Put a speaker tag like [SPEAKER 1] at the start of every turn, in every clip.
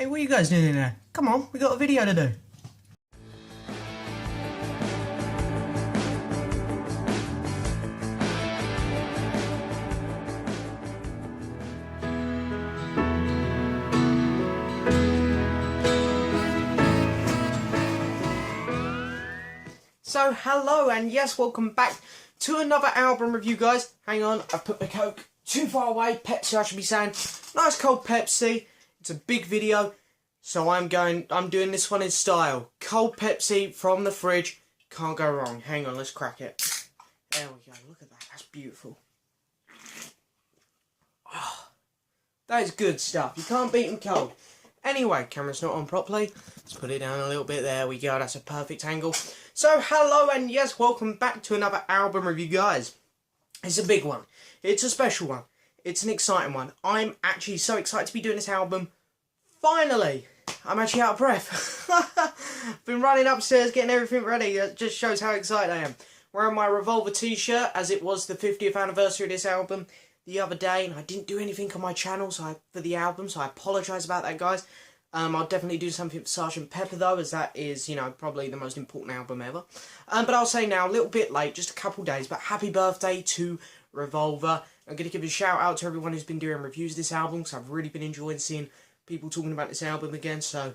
[SPEAKER 1] Hey, what are you guys doing in there? Come on, we got a video to do. So, hello and yes, welcome back to another album review, guys. Hang on, I've put my Coke too far away. Pepsi, I should be saying. Nice cold Pepsi. It's a big video, so I'm doing this one in style. Cold Pepsi from the fridge. Can't go wrong. Hang on, let's crack it. There we go. Look at that. That's beautiful. Oh, that is good stuff. You can't beat them cold. Anyway, camera's not on properly. Let's put it down a little bit. There we go. That's a perfect angle. So, hello and yes, welcome back to another album review, guys. It's a big one. It's a special one. It's an exciting one. I'm actually so excited to be doing this album. Finally! I'm actually out of breath. Been running upstairs, getting everything ready. It just shows how excited I am. Wearing my Revolver t-shirt, as it was the 50th anniversary of this album the other day, and I didn't do anything on my channel for the album, so I apologise about that, guys. I'll definitely do something for Sgt. Pepper, though, as that is, you know, probably the most important album ever. But I'll say now, a little bit late, just a couple days, but happy birthday to Revolver. I'm going to give a shout out to everyone who's been doing reviews of this album, because I've really been enjoying seeing people talking about this album again, so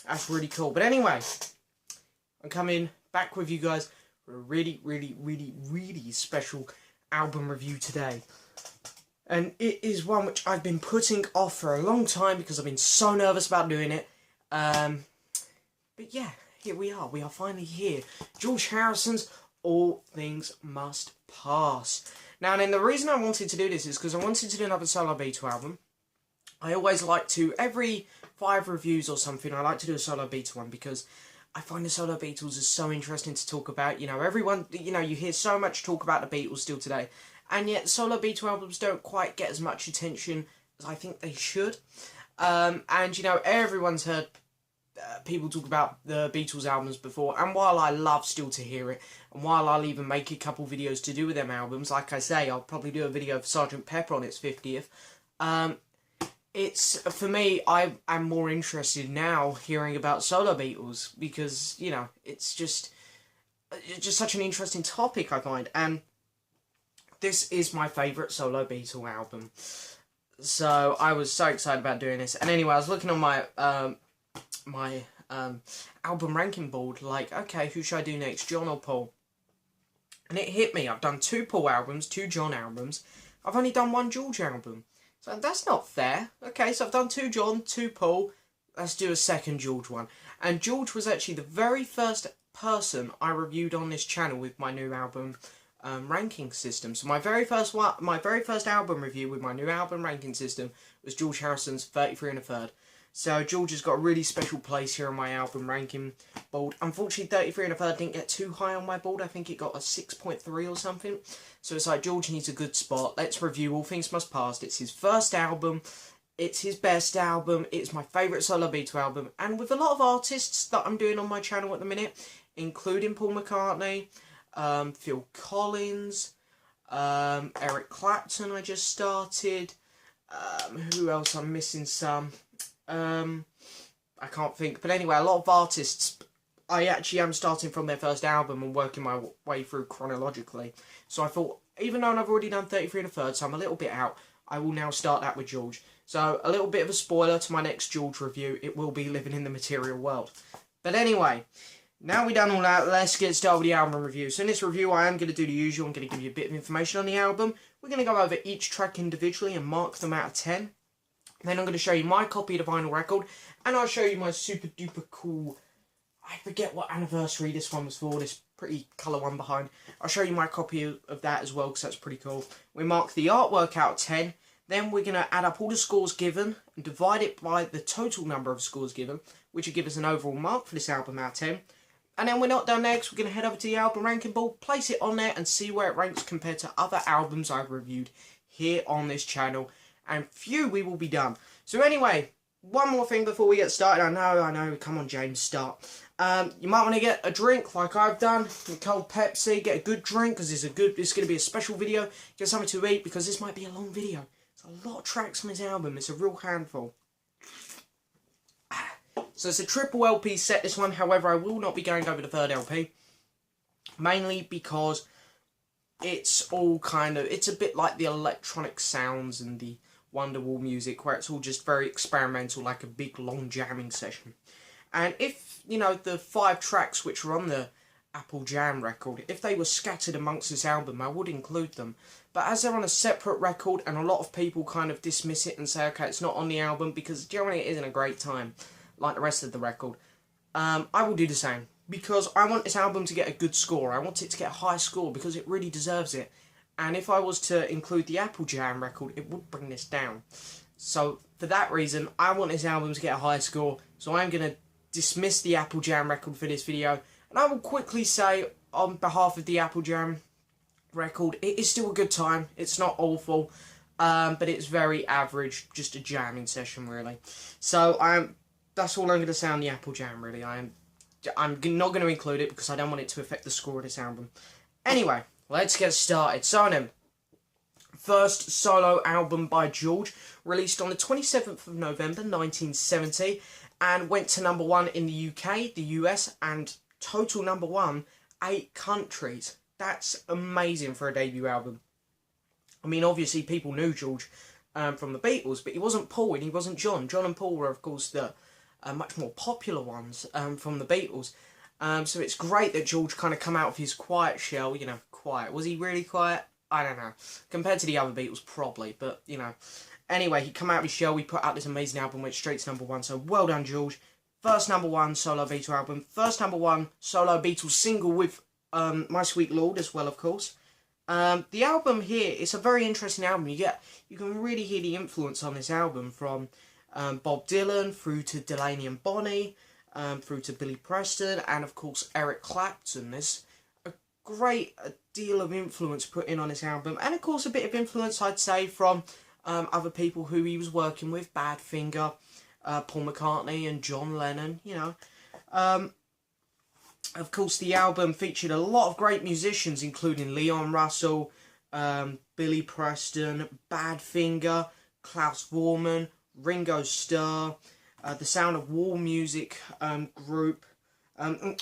[SPEAKER 1] that's really cool. But anyway, I'm coming back with you guys for a really, really, really, really special album review today. And it is one which I've been putting off for a long time because I've been so nervous about doing it. But yeah, here we are. We are finally here. George Harrison's All Things Must Pass. Now, then, the reason I wanted to do this is because I wanted to do another solo Beatle album. I always like to, every 5 reviews or something, I like to do a solo Beatle one because I find the solo Beatles is so interesting to talk about. You know, everyone, you know, you hear so much talk about the Beatles still today. And yet, solo Beatle albums don't quite get as much attention as I think they should. And, you know, everyone's heard people talk about the Beatles albums before. And while I love still to hear it, and while I'll even make a couple videos to do with them albums, like I say, I'll probably do a video for Sgt. Pepper on its 50th. It's, for me, I am more interested now hearing about solo Beatles. Because, you know, it's just such an interesting topic, I find. And this is my favourite solo Beatle album. So, I was so excited about doing this. And anyway, I was looking on my album ranking board, like, okay, who should I do next, John or Paul? And it hit me. I've done 2 Paul albums, 2 John albums. I've only done 1 George album. So, that's not fair. Okay, so I've done 2 John, 2 Paul. Let's do a second George one. And George was actually the very first person I reviewed on this channel with my new album ranking system. So my very first album review with my new album ranking system was George Harrison's 33 1/3. So George has got a really special place here on my album ranking board. Unfortunately, 33 1/3 didn't get too high on my board. I think it got a 6.3 or something. So it's like, George needs a good spot. Let's review All Things Must Pass. It's his first album. It's his best album. It's my favourite solo Beatle album. And with a lot of artists that I'm doing on my channel at the minute, including Paul McCartney, Phil Collins, Eric Clapton I just started, who else I'm missing some, I can't think, but anyway, a lot of artists, I actually am starting from their first album and working my way through chronologically, so I thought, even though I've already done 33 1/3, so I'm a little bit out, I will now start that with George. So, a little bit of a spoiler to my next George review, it will be Living in the Material World. But anyway, now we've done all that, let's get started with the album review. So in this review, I am going to do the usual. I'm going to give you a bit of information on the album. We're going to go over each track individually and mark them out of 10. And then I'm going to show you my copy of the vinyl record. And I'll show you my super duper cool, I forget what anniversary this one was for, this pretty colour one behind. I'll show you my copy of that as well, because that's pretty cool. We mark the artwork out of 10. Then we're going to add up all the scores given and divide it by the total number of scores given, which will give us an overall mark for this album out of 10. And then we're not done there, because we're going to head over to the album ranking board, place it on there, and see where it ranks compared to other albums I've reviewed here on this channel. And phew, we will be done. So anyway, one more thing before we get started. I know, come on James, start. You might want to get a drink like I've done, a cold Pepsi, get a good drink, because it's going to be a special video. Get something to eat, because this might be a long video. There's a lot of tracks on this album, it's a real handful. So it's a triple LP set, this one. However, I will not be going over the third LP. Mainly because it's all kind of, it's a bit like the electronic sounds and the Wonderwall music, where it's all just very experimental, like a big long jamming session. And if, you know, the 5 tracks which were on the Apple Jam record, if they were scattered amongst this album, I would include them. But as they're on a separate record, and a lot of people kind of dismiss it and say, okay, it's not on the album, because generally it isn't a great time, like the rest of the record, I will do the same. Because I want this album to get a good score. I want it to get a high score, because it really deserves it. And if I was to include the Apple Jam record, it would bring this down. So, for that reason, I want this album to get a high score, so I'm going to dismiss the Apple Jam record for this video. And I will quickly say, on behalf of the Apple Jam record, it is still a good time. It's not awful, but it's very average, just a jamming session, really. So, that's all I'm going to say on the Apple Jam, really. I'm not going to include it, because I don't want it to affect the score of this album. Anyway, let's get started. So then, first solo album by George, released on the 27th of November 1970, and went to number 1 in the UK, the US, and total number 1, 8 countries. That's amazing for a debut album. I mean, obviously people knew George from the Beatles, but he wasn't Paul and he wasn't John. John and Paul were, of course, the much more popular ones from the Beatles. So it's great that George kind of come out of his quiet shell. You know, quiet. Was he really quiet? I don't know. Compared to the other Beatles, probably. But, you know. Anyway, he come out of his shell. We put out this amazing album, went straight to number 1. So well done, George. First number 1 solo Beatle album. First number 1 solo Beatles single with My Sweet Lord as well, of course. The album here, it's a very interesting album. You can really hear the influence on this album from Bob Dylan through to Delaney and Bonnie, through to Billy Preston, and of course Eric Clapton. There's a great deal of influence put in on this album, and of course a bit of influence, I'd say, from other people who he was working with, Badfinger, Paul McCartney and John Lennon, you know. Of course, the album featured a lot of great musicians, including Leon Russell, Billy Preston, Badfinger, Klaus Voormann, Ringo Starr, the Sound of War music group,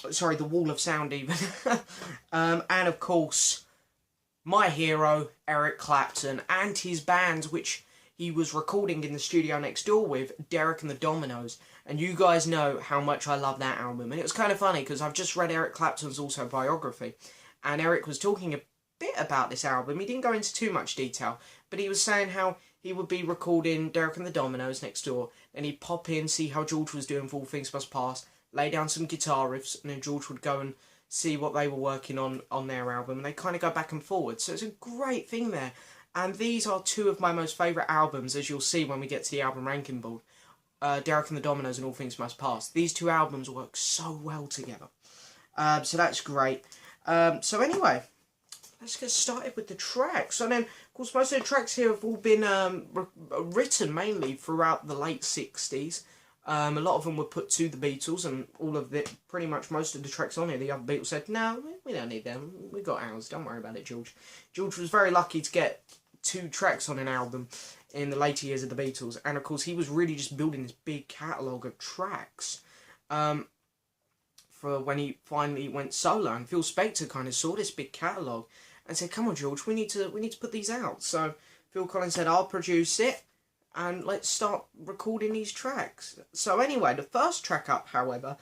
[SPEAKER 1] sorry, the Wall of Sound even, and of course, my hero, Eric Clapton, and his band, which he was recording in the studio next door with, Derek and the Dominoes. And you guys know how much I love that album. And it was kind of funny, because I've just read Eric Clapton's autobiography, and Eric was talking a bit about this album. He didn't go into too much detail, but he was saying how he would be recording Derek and the Dominoes next door, and he'd pop in, see how George was doing for All Things Must Pass, lay down some guitar riffs, and then George would go and see what they were working on their album, and they kind of go back and forward. So it's a great thing there. And these are 2 of my most favourite albums, as you'll see when we get to the album ranking board. Derek and the Dominoes and All Things Must Pass. These 2 albums work so well together. So that's great. So anyway, let's get started with the tracks. So then, of course, most of the tracks here have all been written mainly throughout the late 60s. A lot of them were put to the Beatles, and all of it, pretty much most of the tracks on here, the other Beatles said, no, we don't need them. We got ours. Don't worry about it, George. George was very lucky to get 2 tracks on an album in the later years of the Beatles, and of course he was really just building this big catalogue of tracks for when he finally went solo. And Phil Spector kind of saw this big catalogue and said, come on, George, we need to put these out. So Phil Collins said, I'll produce it, and let's start recording these tracks. So anyway, the first track up, however,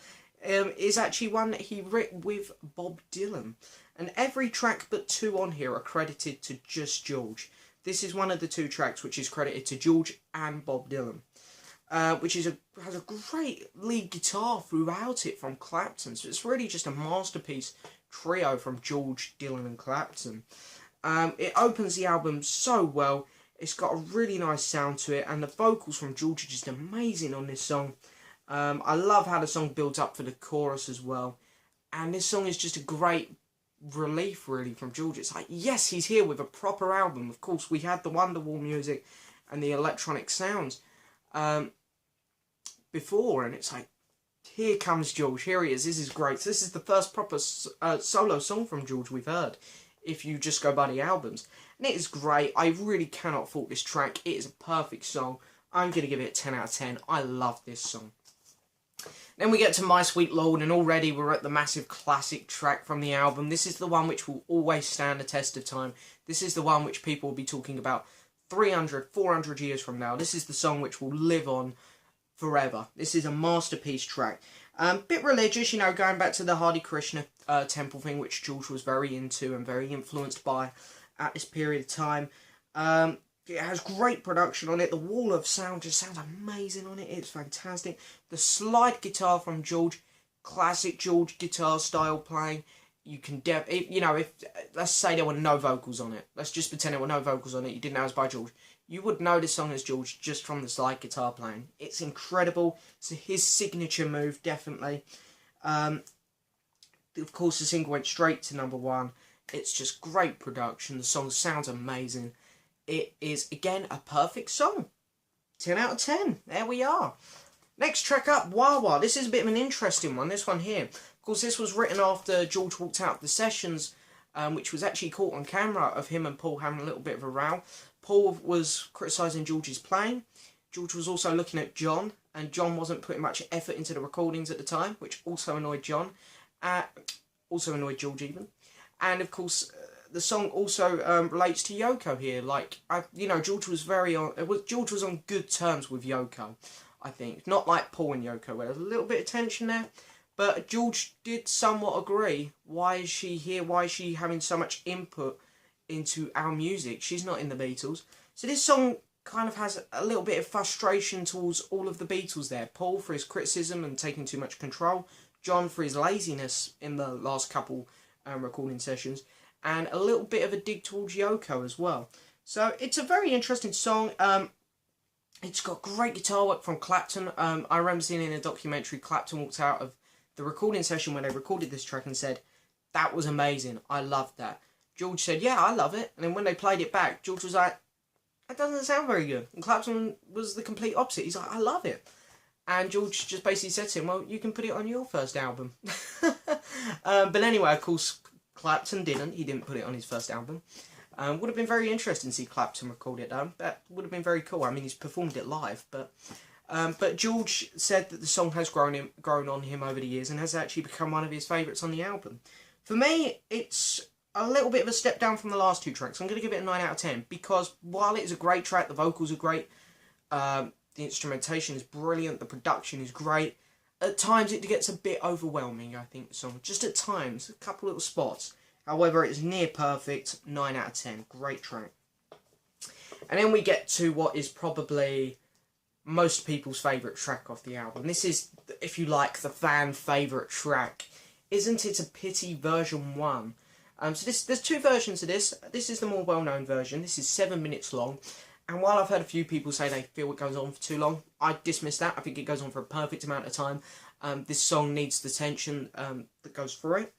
[SPEAKER 1] is actually one that he wrote with Bob Dylan, and every track but 2 on here are credited to just George. This is one of the 2 tracks which is credited to George and Bob Dylan, which has a great lead guitar throughout it from Clapton. So it's really just a masterpiece trio from George, Dylan and Clapton. It opens the album so well. It's got a really nice sound to it, and the vocals from George are just amazing on this song. I love how the song builds up for the chorus as well. And this song is just a great relief, really, from George. It's like, yes, he's here with a proper album. Of course, we had the Wonderwall music and the electronic sounds before, and it's like, here comes George, here he is, this is great. So this is the first proper solo song from George we've heard, if you just go by the albums. And it is great. I really cannot fault this track. It is a perfect song. I'm going to give it a 10 out of 10. I love this song. Then we get to My Sweet Lord, and already we're at the massive classic track from the album. This is the one which will always stand the test of time. This is the one which people will be talking about 300, 400 years from now. This is the song which will live on forever. This is a masterpiece track. Bit religious, you know, going back to the Hare Krishna temple thing, which George was very into and very influenced by at this period of time. It has great production on it. The wall of sound just sounds amazing on it. It's fantastic. The slide guitar from George, classic George guitar style playing. You can, you know, if let's say there were no vocals on it. Let's just pretend there were no vocals on it. You didn't know it was by George. You would know this song as George just from the slide guitar playing. It's incredible. It's his signature move, definitely. Of course, the single went straight to #1. It's just great production. The song sounds amazing. It is, again, a perfect song. 10 out of 10. There we are. Next track up, Wah Wah. This is a bit of an interesting one, this one here. Of course, this was written after George walked out of the sessions, which was actually caught on camera of him and Paul having a little bit of a row. Paul was criticising George's playing. George was also looking at John, and John wasn't putting much effort into the recordings at the time, which also annoyed John. Also annoyed George even. And, of course, the song also relates to Yoko here. Like, you know, George was George was on good terms with Yoko, I think. Not like Paul and Yoko, where there's a little bit of tension there. But George did somewhat agree. Why is she here? Why is she having so much input into our music? She's not in the Beatles. So this song kind of has a little bit of frustration towards all of the Beatles there. Paul for his criticism and taking too much control. John for his laziness in the last couple recording sessions. And a little bit of a dig towards Yoko as well. So it's a very interesting song. It's got great guitar work from Clapton. I remember seeing in a documentary, Clapton walked out of the recording session when they recorded this track and said, "That was amazing, I loved that." George said, "Yeah, I love it." And then when they played it back, George was like, "That doesn't sound very good." And Clapton was the complete opposite. He's like, "I love it." And George just basically said to him, "Well, you can put it on your first album." But anyway, of course, Clapton didn't. He didn't put it on his first album. Would have been very interesting to see Clapton record it though. That would have been very cool. I mean, he's performed it live, but George said that the song has grown on him over the years and has actually become one of his favourites on the album. For me, it's a little bit of a step down from the last two tracks. I'm going to give it a 9 out of 10 because while it is a great track, the vocals are great, the instrumentation is brilliant, the production is great. At times it gets a bit overwhelming, I think, the song. Just at times, a couple little spots. However, it's near perfect, 9 out of 10. Great track. And then we get to what is probably most people's favourite track off the album. This is, if you like, the fan favourite track. Isn't It a Pity version 1? So there's two versions of this. This is the more well-known version. This is 7 minutes long. And while I've heard a few people say they feel it goes on for too long, I dismiss that. I think it goes on for a perfect amount of time. This song needs the tension that goes through it.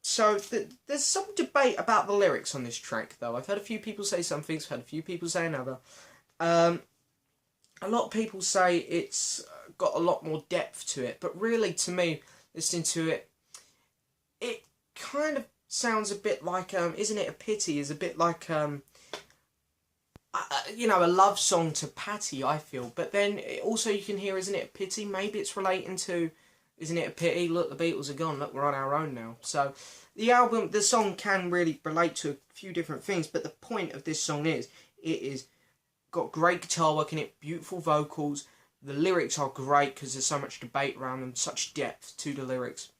[SPEAKER 1] So there's some debate about the lyrics on this track, though. I've heard a few people say some things, I've heard a few people say another. A lot of people say it's got a lot more depth to it, but really, to me, listening to it, it kind of sounds a bit like, Isn't It a Pity, is a bit like, you know, a love song to Patty, I feel. But then also you can hear Isn't It a Pity, maybe it's relating to Isn't It a Pity, look, the Beatles are gone, look, we're on our own now. So the song can really relate to a few different things, but the point of this song is, it is got great guitar work in it, beautiful vocals, the lyrics are great because there's so much debate around them, such depth to the lyrics.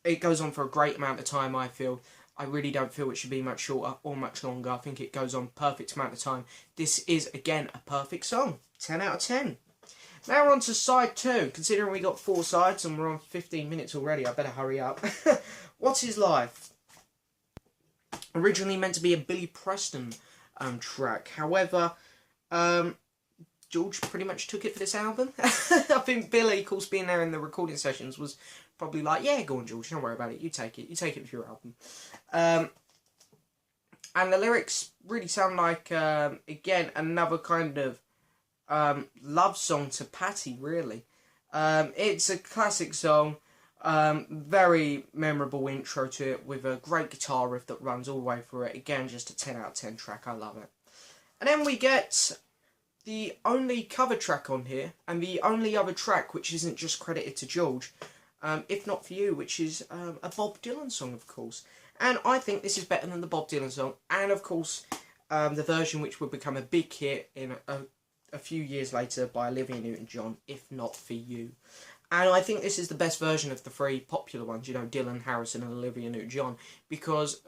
[SPEAKER 1] It goes on for a great amount of time, I feel. I really don't feel it should be much shorter or much longer. I think it goes on perfect amount of time. This is, again, a perfect song. 10 out of 10. Now we're on to side 2. Considering we got 4 sides and we're on 15 minutes already, I better hurry up. What's His Life? Originally meant to be a Billy Preston track. However, George pretty much took it for this album. I think Billy, of course, being there in the recording sessions, was probably like, yeah, go on, George, don't worry about it, you take it for your album. And the lyrics really sound like, again, another kind of love song to Patty, really. It's a classic song, very memorable intro to it, with a great guitar riff that runs all the way through it. Again, just a 10 out of 10 track, I love it. And then we get the only cover track on here, and the only other track which isn't just credited to George, If Not For You, which is a Bob Dylan song, of course. And I think this is better than the Bob Dylan song, and of course, the version which would become a big hit in a few years later by Olivia Newton-John, If Not For You. And I think this is the best version of the three popular ones, you know, Dylan, Harrison and Olivia Newton-John, because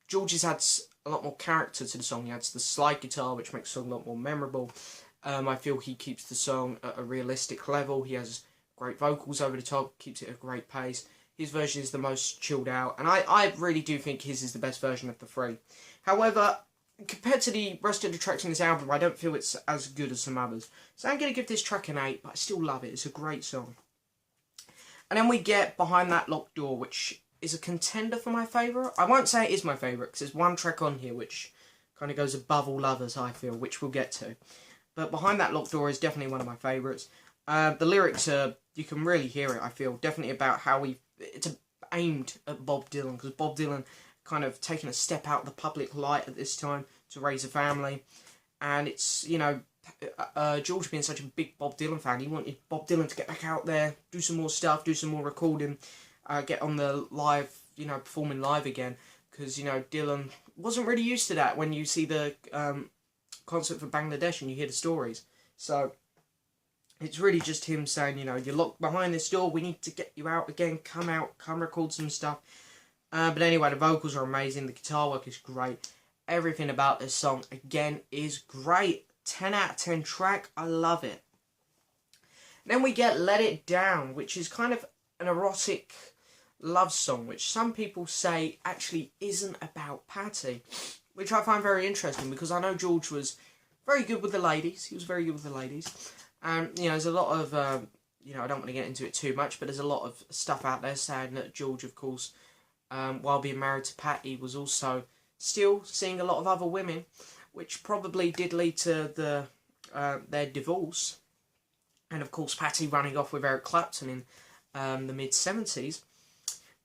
[SPEAKER 1] George has had a lot more character to the song. He adds the slide guitar, which makes the song a lot more memorable. I feel he keeps the song at a realistic level. He has great vocals over the top, keeps it at a great pace. His version is the most chilled out, and I really do think his is the best version of the three. However, compared to the rest of the tracks on this album, I don't feel it's as good as some others. So I'm going to give this track an 8, but I still love it. It's a great song. And then we get Behind That Locked Door, which is a contender for my favourite. I won't say it is my favourite, because there's one track on here which kind of goes above all others, I feel, which we'll get to. But Behind That Locked Door is definitely one of my favourites. The lyrics are, you can really hear it, I feel, definitely about how it's aimed at Bob Dylan, because Bob Dylan kind of taken a step out of the public light at this time to raise a family. And it's, you know, George being such a big Bob Dylan fan, he wanted Bob Dylan to get back out there, do some more stuff, do some more recording, get on the live, you know, performing live again, because, you know, Dylan wasn't really used to that when you see the concert for Bangladesh and you hear the stories. So it's really just him saying, you know, you're locked behind this door, we need to get you out again, come out, come record some stuff. But anyway, the vocals are amazing, the guitar work is great, everything about this song, again, is great. 10 out of 10 track, I love it. Then we get Let It Down, which is kind of an erotic love song, which some people say actually isn't about Patty, which I find very interesting, because I know George was very good with the ladies, he was very good with the ladies, and, you know, there's a lot of, you know, I don't want to get into it too much, but there's a lot of stuff out there saying that George, of course, while being married to Patty, was also still seeing a lot of other women, which probably did lead to their divorce. And of course, Patty running off with Eric Clapton in the mid-70s.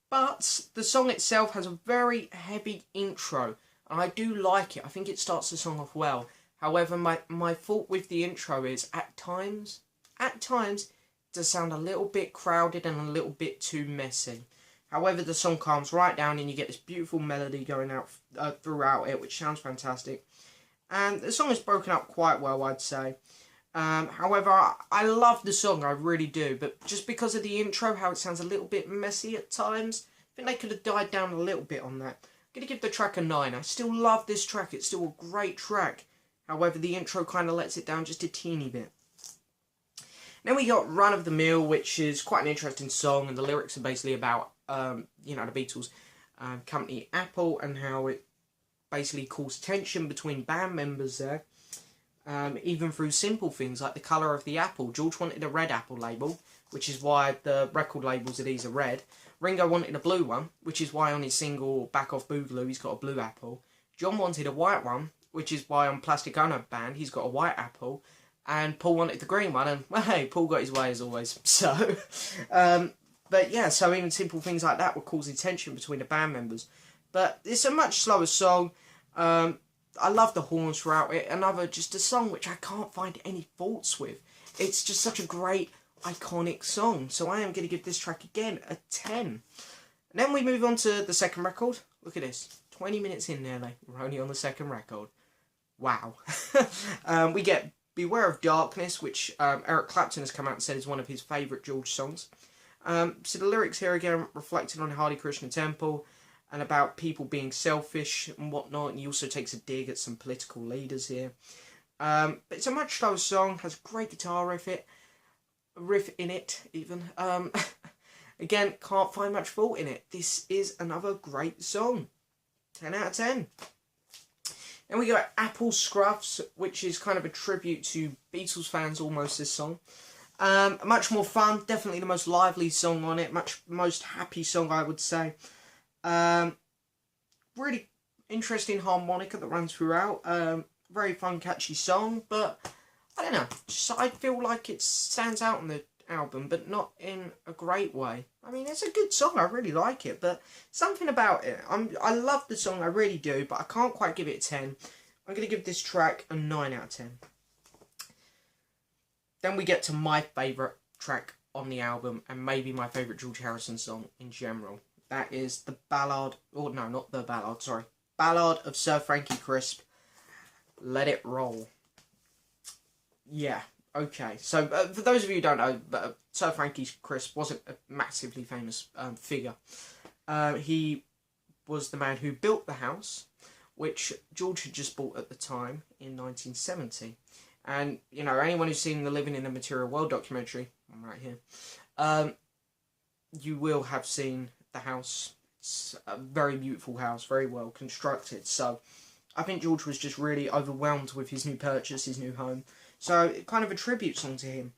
[SPEAKER 1] But the song itself has a very heavy intro, and I do like it. I think it starts the song off well. However, my fault with the intro is, at times, it does sound a little bit crowded and a little bit too messy. However, the song calms right down and you get this beautiful melody going out throughout it, which sounds fantastic. And the song is broken up quite well, I'd say. However, I love the song, I really do. But just because of the intro, how it sounds a little bit messy at times, I think they could have died down a little bit on that. I'm going to give the track a 9. I still love this track, it's still a great track. However, the intro kind of lets it down just a teeny bit. Then we got Run of the Mill, which is quite an interesting song, and the lyrics are basically about, you know, the Beatles' company Apple, and how it basically caused tension between band members there, even through simple things like the colour of the apple. George wanted a red apple label, which is why the record labels of these are red. Ringo wanted a blue one, which is why on his single Back Off Boogaloo he's got a blue apple. John wanted a white one, which is why on Plastic Ono Band he's got a white apple. And Paul wanted the green one, and, well, hey, Paul got his way as always. So, but yeah, so even simple things like that were causing tension between the band members. But it's a much slower song. I love the horns throughout it. Just a song which I can't find any faults with. It's just such a great, iconic song. So I am going to give this track, again, a 10. And then we move on to the second record. Look at this. 20 minutes in nearly. We're only on the second record. Wow. We get Beware of Darkness, which Eric Clapton has come out and said is one of his favourite George songs. So the lyrics here again reflected on Hare Krishna Temple and about people being selfish and whatnot, and he also takes a dig at some political leaders here. But it's a much slower song, has a great guitar riff in it even. Again, can't find much fault in it. This is another great song. 10 out of 10. Then we got Apple Scruffs, which is kind of a tribute to Beatles fans almost, this song. Much more fun, definitely the most lively song on it, most happy song I would say. Really interesting harmonica that runs throughout. Very fun, catchy song, but I don't know, I feel like it stands out on the album, but not in a great way. I mean, it's a good song, I really like it, but something about it, I love the song, I really do, but I can't quite give it a 10. I'm going to give this track a 9 out of 10. then we get to my favourite track on the album, and maybe my favourite George Harrison song in general. That is the ballad, or no, not the ballad, sorry. Ballad of Sir Frankie Crisp, Let It Roll. Yeah, okay. So, for those of you who don't know, Sir Frankie Crisp wasn't a massively famous figure. He was the man who built the house, which George had just bought at the time in 1970. And, you know, anyone who's seen the Living in a Material World documentary, I'm right here, you will have seen the house. It's a very beautiful house, very well constructed. So I think George was just really overwhelmed with his new purchase, his new home. So it kind of a tribute song to him.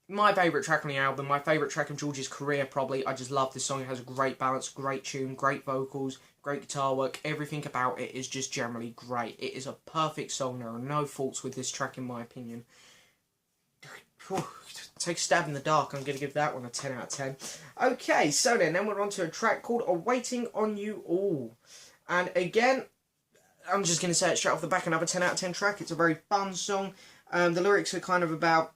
[SPEAKER 1] My favourite track on the album, my favourite track of George's career probably. I just love this song. It has a great balance, great tune, great vocals, great guitar work. Everything about it is just generally great. It is a perfect song. There are no faults with this track in my opinion. Take a stab in the dark. I'm going to give that one a 10 out of 10. Okay, so then we're on to a track called Awaiting on You All. And again, I'm just going to say it straight off the back, another 10 out of 10 track. It's a very fun song. The lyrics are kind of about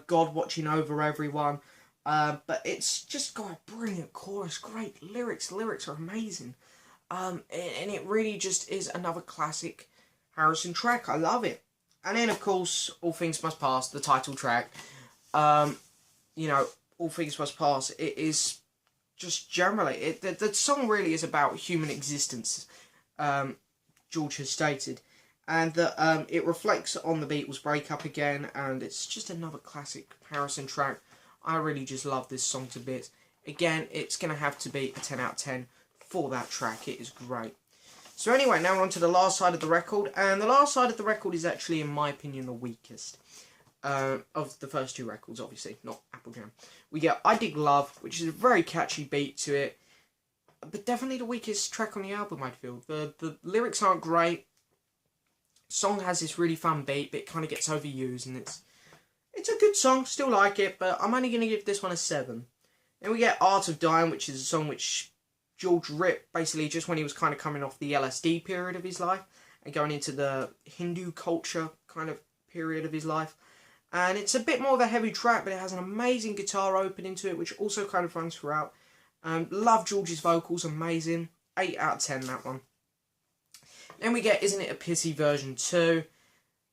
[SPEAKER 1] God watching over everyone. But it's just got a brilliant chorus, great lyrics. The lyrics are amazing. And it really just is another classic Harrison track. I love it. And then, of course, All Things Must Pass, the title track. You know, All Things Must Pass, it is just generally... the song really is about human existence, George has stated. And that it reflects on the Beatles' breakup again, and it's just another classic Harrison track. I really just love this song to bits. Again, it's going to have to be a 10 out of 10 for that track. It is great. So anyway, now we're on to the last side of the record, and the last side of the record is actually, in my opinion, the weakest of the first two records, obviously, not Apple Jam. We get I Dig Love, which is a very catchy beat to it, but definitely the weakest track on the album, I feel. The lyrics aren't great. Song has this really fun beat, but it kind of gets overused, and it's a good song, still like it, but I'm only going to give this one a 7. Then we get Art of Dying, which is a song which George ripped basically just when he was kind of coming off the LSD period of his life and going into the Hindu culture kind of period of his life. And it's a bit more of a heavy track, but it has an amazing guitar opening to it, which also kind of runs throughout. Love George's vocals, amazing. 8 out of 10, that one. Then we get Isn't It a Pity version 2.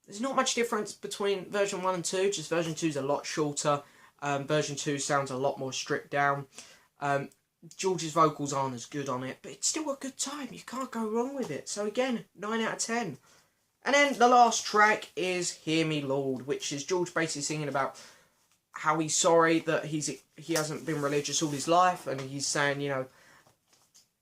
[SPEAKER 1] There's not much difference between version 1 and 2, just version 2 is a lot shorter. Version 2 sounds a lot more stripped down. George's vocals aren't as good on it, but it's still a good time. You can't go wrong with it. So again, 9 out of 10. And then the last track is Hear Me Lord, which is George basically singing about how he's sorry that he hasn't been religious all his life, and he's saying, you know,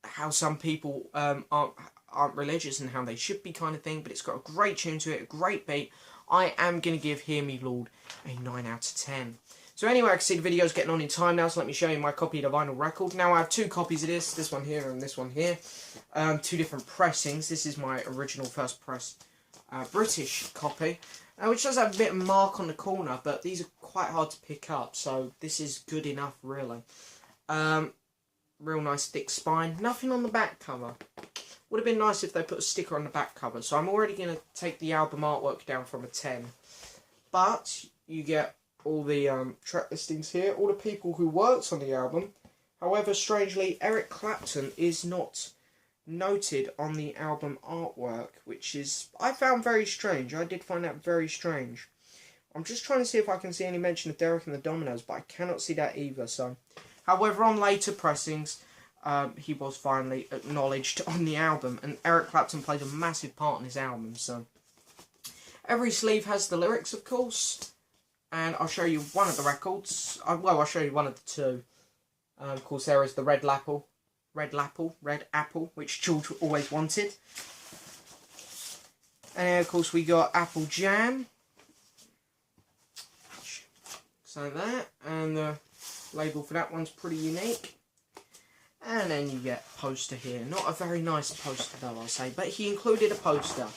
[SPEAKER 1] how some people aren't religious and how they should be kind of thing, but it's got a great tune to it, a great beat. I am going to give Hear Me Lord a 9 out of 10. So anyway, I can see the video's getting on in time now, so let me show you my copy of the vinyl record. Now I have 2 copies of this one here and this one here. 2 different pressings. This is my original first press British copy, which does have a bit of mark on the corner, but these are quite hard to pick up, so this is good enough, really. Real nice thick spine. Nothing on the back cover. Would have been nice if they put a sticker on the back cover, so I'm already going to take the album artwork down from a 10. But you get all the track listings here, all the people who worked on the album. However, strangely, Eric Clapton is not noted on the album artwork, which is, I found very strange. I did find that very strange. I'm just trying to see if I can see any mention of Derek and the Dominoes, but I cannot see that either. So, however, on later pressings, he was finally acknowledged on the album, and Eric Clapton played a massive part in his album. So, every sleeve has the lyrics, of course. And I'll show you one of the records. Well, I'll show you one of the 2. Of course, there is the Red Apple, which George always wanted. And then, of course, we got Apple Jam. So that, and the label for that one's pretty unique. And then you get a poster here. Not a very nice poster, though, I'll say, but he included a poster.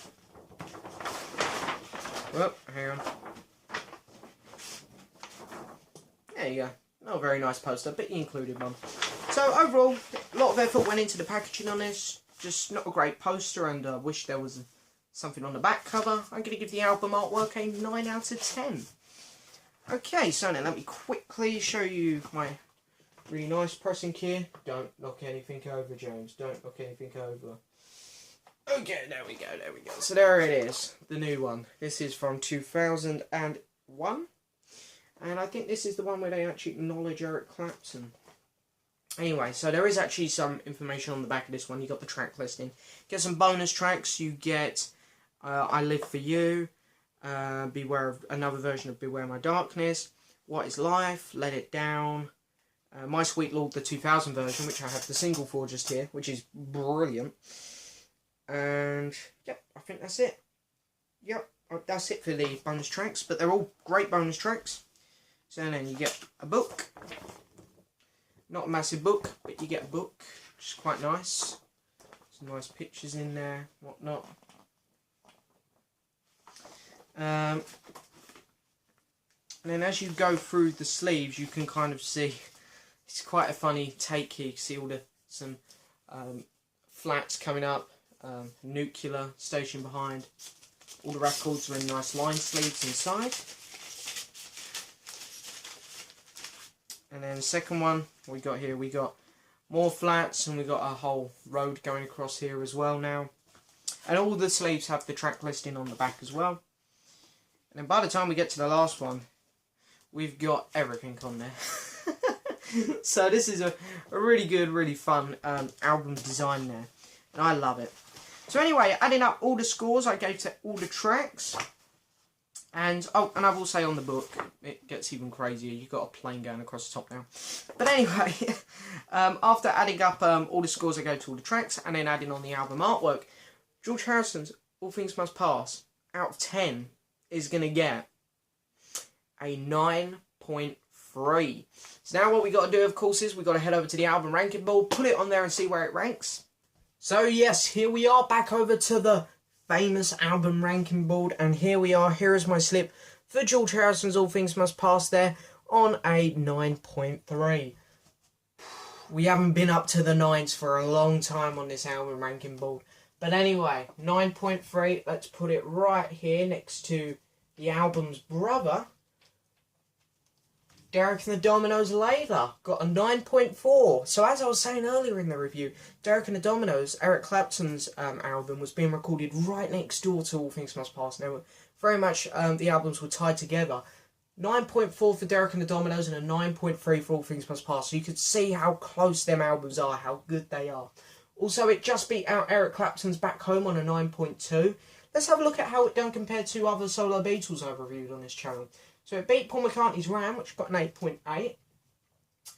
[SPEAKER 1] Oh, hang on. There you go. Not a very nice poster, but he included one. So overall, a lot of effort went into the packaging on this. Just not a great poster, and I wish there was something on the back cover. I'm going to give the album artwork a 9 out of 10. Okay, so now let me quickly show you my really nice pressing key. Don't knock anything over, James. Don't knock anything over. Okay, there we go. So there it is, the new one. This is from 2001. And I think this is the one where they actually acknowledge Eric Clapton. Anyway, so there is actually some information on the back of this one. You got the track listing. Get some bonus tracks. You get I Live For You, Beware of another version of Beware My Darkness, What Is Life, Let It Down, My Sweet Lord, the 2000 version, which I have the single for just here, which is brilliant. And yep, I think that's it. Yep, that's it for the bonus tracks, but they're all great bonus tracks. So then you get a book. Not a massive book, but you get a book, which is quite nice. Some nice pictures in there, whatnot. And then as you go through the sleeves, you can kind of see, it's quite a funny take here. You can see all some flats coming up, nuclear station behind. All the records are in nice line sleeves inside. And then the second one we got here, we got more flats, and we got a whole road going across here as well now. And all the sleeves have the track listing on the back as well. And then by the time we get to the last one, we've got everything on there. So this is a really good, really fun album design there. And I love it. So anyway, adding up all the scores I gave to all the tracks. And, oh, and I will say on the book, it gets even crazier. You've got a plane going across the top now. But anyway, after adding up all the scores I gave to all the tracks, and then adding on the album artwork, George Harrison's All Things Must Pass, out of 10, is going to get a 9.3. So now what we got to do, of course, is we got to head over to the album ranking board, put it on there and see where it ranks. So yes, here we are back over to the famous album ranking board, and here we are. Here is my slip for George Harrison's All Things Must Pass there on a 9.3. We haven't been up to the 9s for a long time on this album ranking board. But anyway, 9.3, let's put it right here next to the album's brother, Derek and the Dominoes Later, got a 9.4. So as I was saying earlier in the review, Derek and the Dominoes, Eric Clapton's album, was being recorded right next door to All Things Must Pass. Now, very much the albums were tied together. 9.4 for Derek and the Dominoes and a 9.3 for All Things Must Pass. So you could see how close them albums are, how good they are. Also, it just beat out Eric Clapton's Back Home on a 9.2. Let's have a look at how it done compared to other solo Beatles I've reviewed on this channel. So it beat Paul McCartney's Ram, which got an 8.8.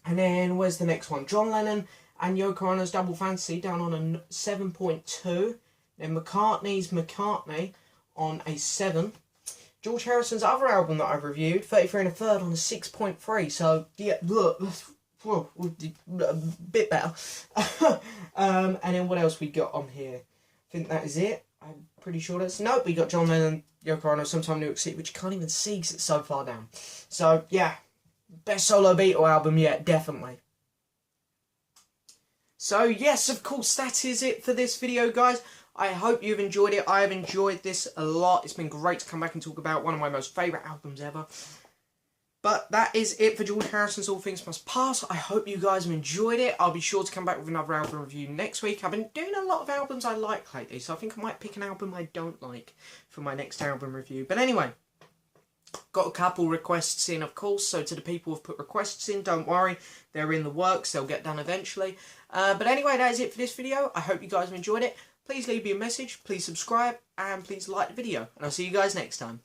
[SPEAKER 1] And then, where's the next one? John Lennon and Yoko Ono's Double Fantasy down on a 7.2. Then McCartney's McCartney on a 7. George Harrison's other album that I've reviewed, 33 and a Third, on a 6.3. So, yeah, look, a bit better. And then what else we got on here? I think that is it. I'm pretty sure that's... Nope, we got John Lennon, Yoko Ono, Sometime New York City, which you can't even see because it's so far down. So, yeah, best solo Beatle album yet, definitely. So, yes, of course, that is it for this video, guys. I hope you've enjoyed it. I have enjoyed this a lot. It's been great to come back and talk about one of my most favourite albums ever. But that is it for George Harrison's All Things Must Pass. I hope you guys have enjoyed it. I'll be sure to come back with another album review next week. I've been doing a lot of albums I like lately, so I think I might pick an album I don't like for my next album review. But anyway, got a couple requests in, of course, so to the people who've put requests in, don't worry. They're in the works. They'll get done eventually. But anyway, that is it for this video. I hope you guys have enjoyed it. Please leave me a message, please subscribe, and please like the video. And I'll see you guys next time.